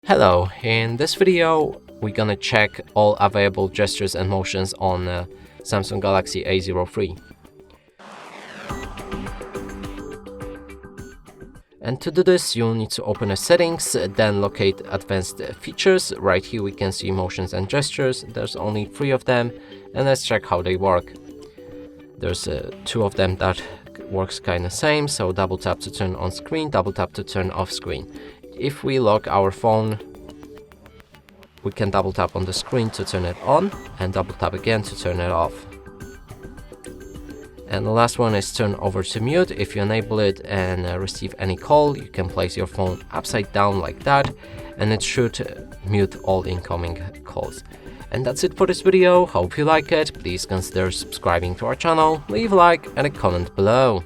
Hello, in this video we're gonna check all available gestures and motions on Samsung Galaxy A03. And to do this you'll need to open the settings, then locate advanced features. Right here we can see motions and gestures. There's only 3 of them, and let's check how they work. There's 2 of them that works kinda same, so double tap to turn on screen, double tap to turn off screen. If we lock our phone, we can double tap on the screen to turn it on and double tap again to turn it off. And the last one is turn over to mute. If you enable it and receive any call, you can place your phone upside down like that, and it should mute all incoming calls. And that's it for this video. Hope you like it. Please consider subscribing to our channel, leave a like and a comment below.